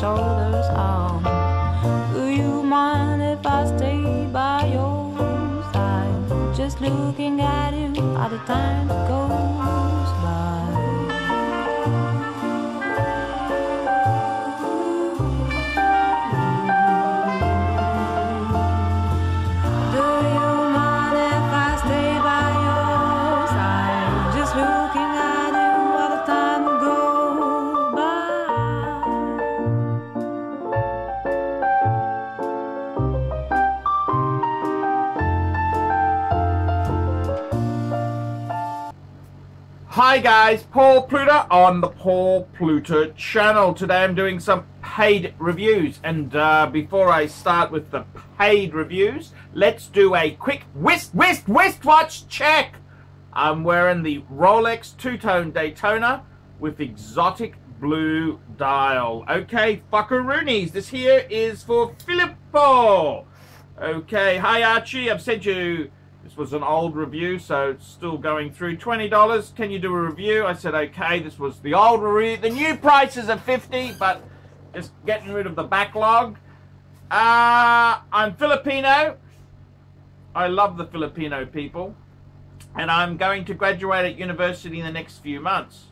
shoulders on. Do you mind if I stay by your side, just looking at you all the time that goes by? Hi guys, Paul Pluta on the Paul Pluta channel. Today I'm doing some paid reviews, and before I start with the paid reviews, let's do a quick wristwatch check. I'm wearing the Rolex two-tone Daytona with exotic blue dial. Okay, fuckaroonies, this here is for Filippo. Okay, hi Archie, I've sent you... This was an old review, so it's still going through. $20. Can you do a review? I said, okay, this was the old review. The new prices are $50, but just getting rid of the backlog. I'm Filipino. I love the Filipino people. And I'm going to graduate at university in the next few months.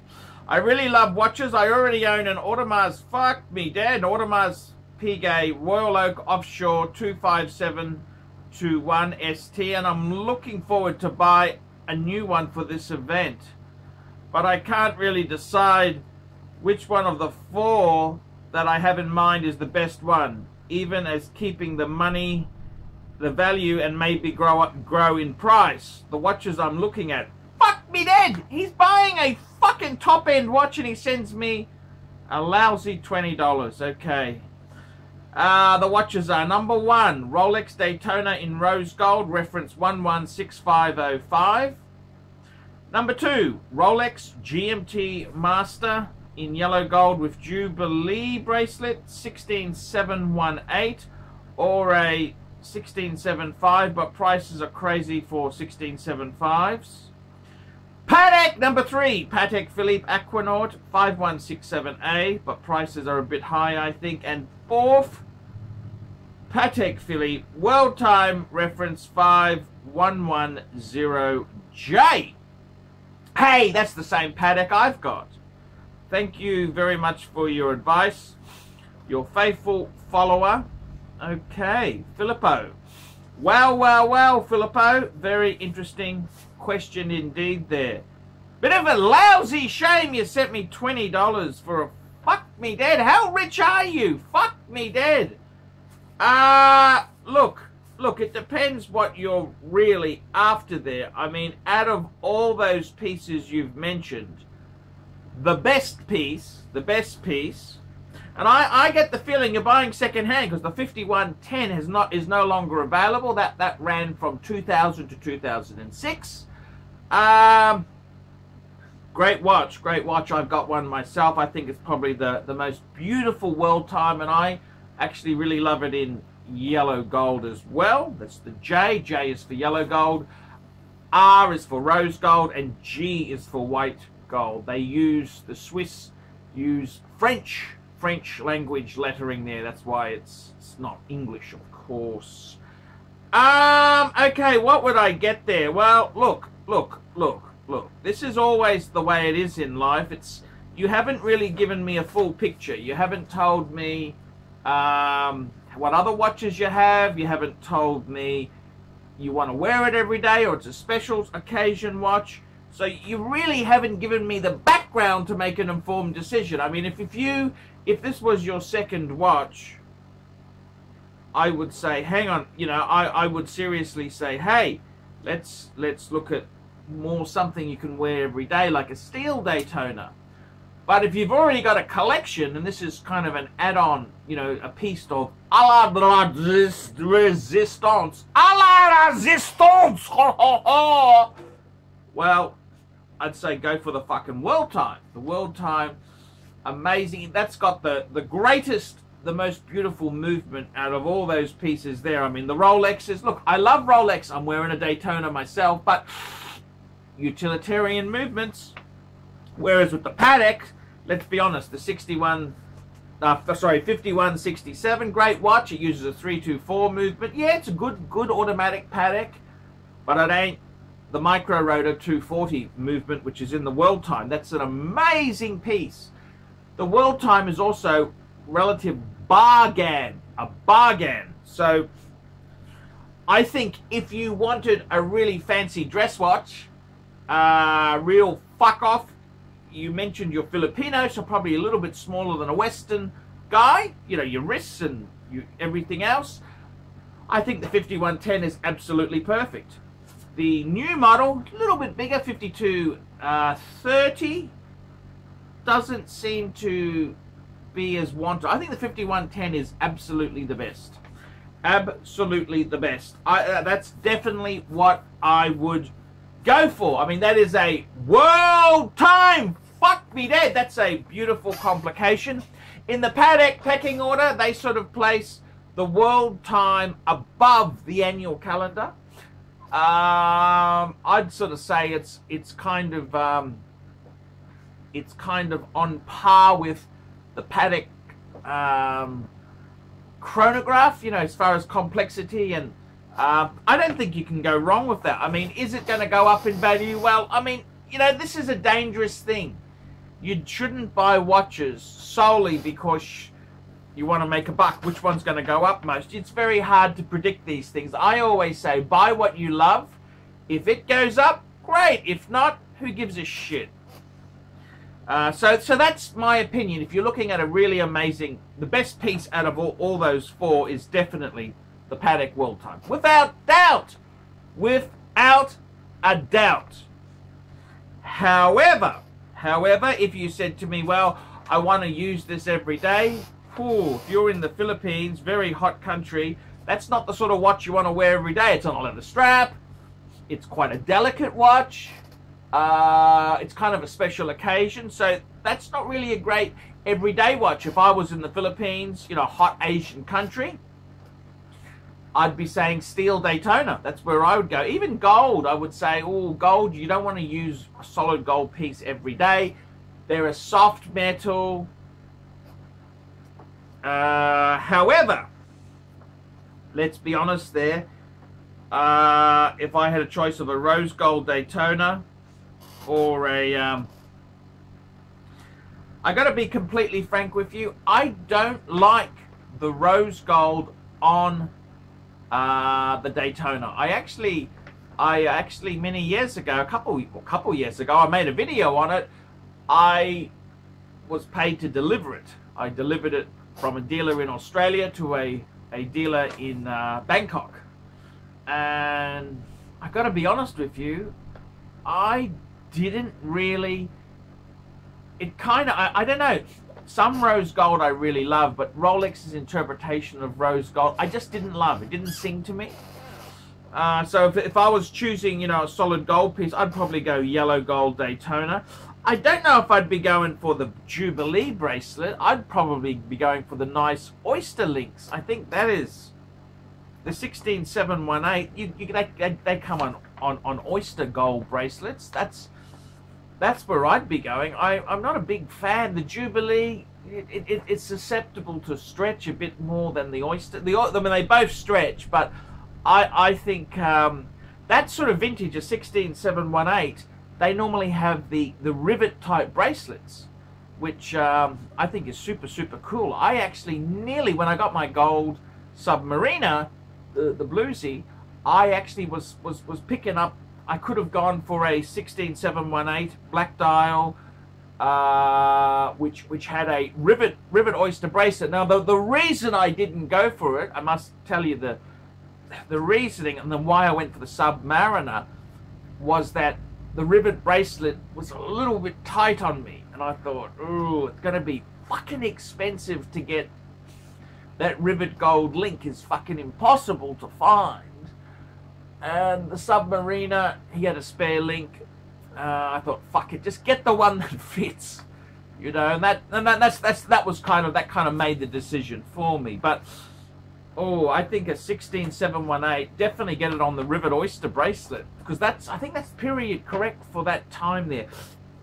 I really love watches. I already own an Audemars, fuck me dead, Audemars Piguet Royal Oak Offshore 257 to 1 ST, and I'm looking forward to buy a new one for this event, but I can't really decide which one of the four that I have in mind is the best one, even as keeping the money, the value, and maybe grow in price. The watches I'm looking at, fuck me dead, he's buying a fucking top-end watch and he sends me a lousy $20. Okay. The watches are: number 1, Rolex Daytona in rose gold, reference 116505. Number 2, Rolex GMT Master in yellow gold with Jubilee bracelet, 16718 or a 1675, but prices are crazy for 1675s. Patek, number 3, Patek Philippe Aquanaut 5167A, but prices are a bit high, I think. And 4th, Patek Philippe World Time reference 5110J. Hey, that's the same Patek I've got. Thank you very much for your advice. Your faithful follower. Okay, Filippo. Well, Filippo. Very interesting question indeed there. Bit of a lousy shame you sent me $20 for a fuck me dead. How rich are you? Fuck me dead. Look, it depends what you're really after there. I mean, out of all those pieces you've mentioned, the best piece, and I get the feeling you're buying secondhand, because the 5110 is no longer available. That ran from 2000 to 2006. Great watch. I've got one myself. I think it's probably the most beautiful world time, and I actually really love it in yellow gold as well. That's the J. J is for yellow gold, R is for rose gold, and G is for white gold. The Swiss use French language lettering there. That's why it's not English, of course. Okay, what would I get there? Well, look. This is always the way it is in life. You haven't really given me a full picture. You haven't told me what other watches you have. You haven't told me you want to wear it every day or it's a special occasion watch. So you really haven't given me the background to make an informed decision. I mean, if this was your second watch, I would say, hang on, I would seriously say, hey, let's look at more something you can wear every day, like a steel Daytona. But if you've already got a collection, and this is kind of an add-on, a piece of à la resistance, well, I'd say go for the fucking World Time. The World Time, amazing. That's got the greatest, the most beautiful movement out of all those pieces there. I mean, the Rolexes, look, I love Rolex. I'm wearing a Daytona myself, but utilitarian movements. Whereas with the Patek, let's be honest, the 61 sorry, 5167, great watch. It uses a 324 movement. Yeah, it's a good automatic Patek, but it ain't the micro rotor 240 movement, which is in the world time. That's an amazing piece. The world time is also relative bargain, a bargain. So I think if you wanted a really fancy dress watch, real fuck off, you mentioned you're Filipino, so probably a little bit smaller than a Western guy, you know, your wrists and everything else. I think the 5110 is absolutely perfect. The new model, a little bit bigger, 5230, doesn't seem to be as wanted. I think the 5110 is absolutely the best. Absolutely the best. That's definitely what I would go for. I mean, that is a world time. Fuck me dead. That's a beautiful complication. In the Patek pecking order, they sort of place the world time above the annual calendar. I'd sort of say it's kind of on par with the Patek chronograph, you know, as far as complexity, and I don't think you can go wrong with that. I mean, is it going to go up in value? Well, I mean, you know, this is a dangerous thing. You shouldn't buy watches solely because you want to make a buck. Which one's going to go up most? It's very hard to predict these things. I always say, buy what you love. If it goes up, great. If not, who gives a shit? So that's my opinion. If you're looking at a really amazing, the best piece out of all those four is definitely the Patek World Time. Without doubt. Without a doubt. However, if you said to me, well, I want to use this every day, if you're in the Philippines, very hot country, that's not the sort of watch you want to wear every day. It's on a leather strap. It's quite a delicate watch. It's kind of a special occasion, so that's not really a great everyday watch. If I was in the Philippines, you know, hot Asian country, I'd be saying steel Daytona. That's where I would go. Even gold, I would say, oh, gold, you don't want to use a solid gold piece every day. They're a soft metal. However, let's be honest there. If I had a choice of a rose gold Daytona or a... I got to be completely frank with you. I don't like the rose gold on the Daytona. I actually many years ago, a couple years ago, I made a video on it. I was paid to deliver it. I delivered it from a dealer in Australia to a dealer in Bangkok. And I got to be honest with you, I didn't really, it kind of, I don't know, some rose gold I really love, but Rolex's interpretation of rose gold, I just didn't love. It didn't sing to me. So if I was choosing, you know, a solid gold piece, I'd probably go yellow gold Daytona. I don't know if I'd be going for the Jubilee bracelet. I'd probably be going for the nice oyster links. I think that is the 16718. They come on oyster gold bracelets. That's where I'd be going. I'm not a big fan. The Jubilee, it's susceptible to stretch a bit more than the oyster. I mean, they both stretch, but I think that sort of vintage, a 16718, they normally have the rivet type bracelets, which I think is super, super cool. I actually nearly, when I got my gold Submariner, the bluesy, I actually was picking up, I could have gone for a 16718 black dial, which had a rivet oyster bracelet. Now the reason I didn't go for it, I must tell you the reasoning and then why I went for the Submariner, was that the rivet bracelet was a little bit tight on me, and I thought, oh, it's going to be fucking expensive to get that rivet gold link. Is fucking impossible to find. And the Submariner, he had a spare link. I thought, fuck it, just get the one that fits, you know. And that kind of made the decision for me. But I think a 16718, definitely get it on the rivet oyster bracelet, because I think that's period correct for that time there.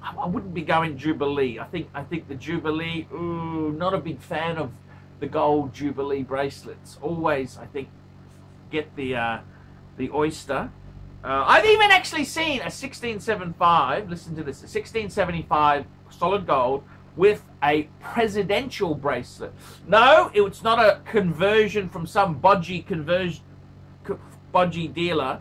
I wouldn't be going Jubilee. I think the Jubilee, ooh, not a big fan of the gold Jubilee bracelets. Always, I think, get the Oyster. I've even actually seen a 1675, listen to this, a 1675 solid gold with a presidential bracelet. No, it's not a conversion from some bodgy dealer.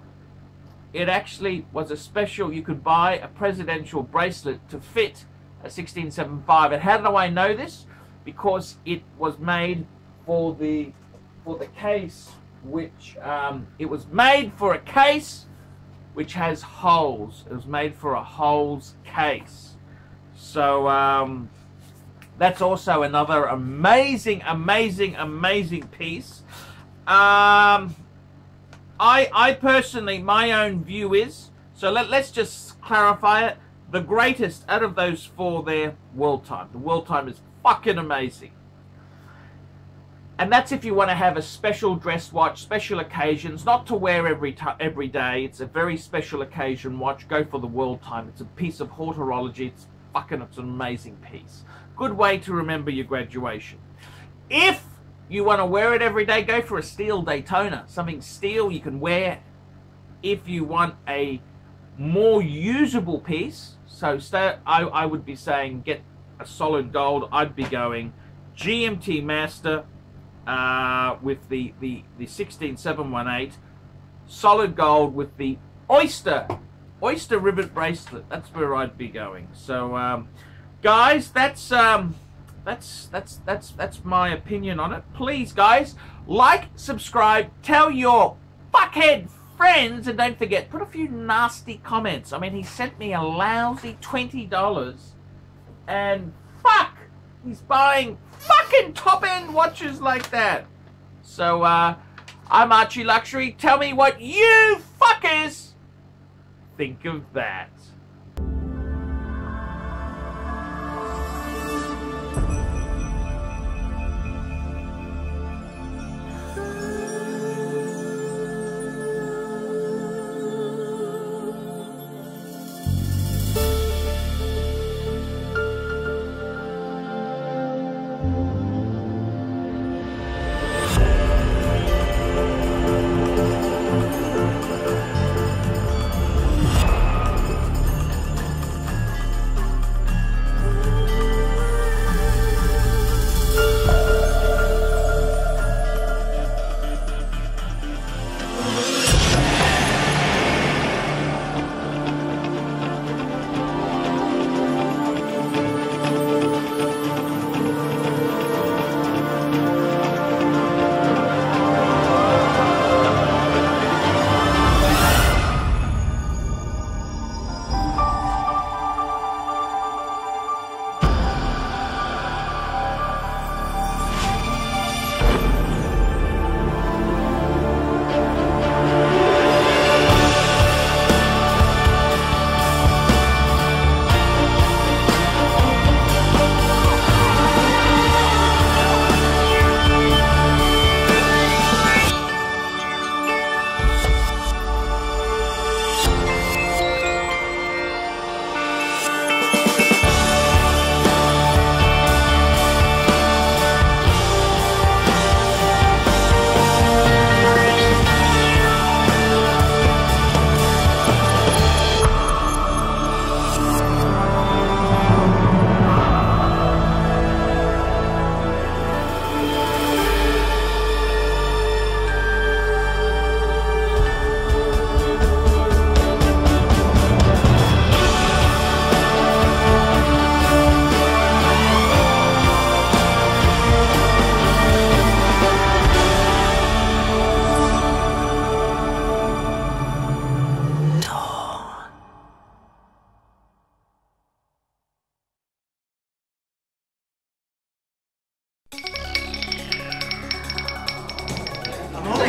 It actually was a special, you could buy a presidential bracelet to fit a 1675. And how do I know this? Because it was made for the case, which it was made for a case which has holes. It was made for a holes case. So that's also another amazing piece. I personally, my own view is, so let's just clarify it, the greatest out of those four there, World Time. The World Time is fucking amazing. And that's if you want to have a special dress watch, special occasions, not to wear every day. It's a very special occasion watch. Go for the World Time. It's a piece of horology. It's an amazing piece. Good way to remember your graduation. If you want to wear it every day, go for a steel Daytona. Something steel you can wear. If you want a more usable piece, so I would be saying get a solid gold. I'd be going GMT Master with the 16718, solid gold with the Oyster rivet bracelet. That's where I'd be going. So guys, that's my opinion on it. Please guys, like, subscribe, tell your fuckhead friends, and don't forget, put a few nasty comments. I mean, he sent me a lousy $20 and fuck, he's buying fucking top-end watches like that. So I'm ArchieLuxury. Tell me what you fuckers think of that.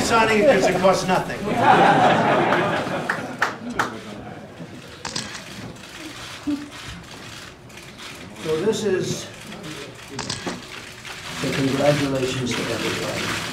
Signing it because it costs nothing. So this is the congratulations to everybody.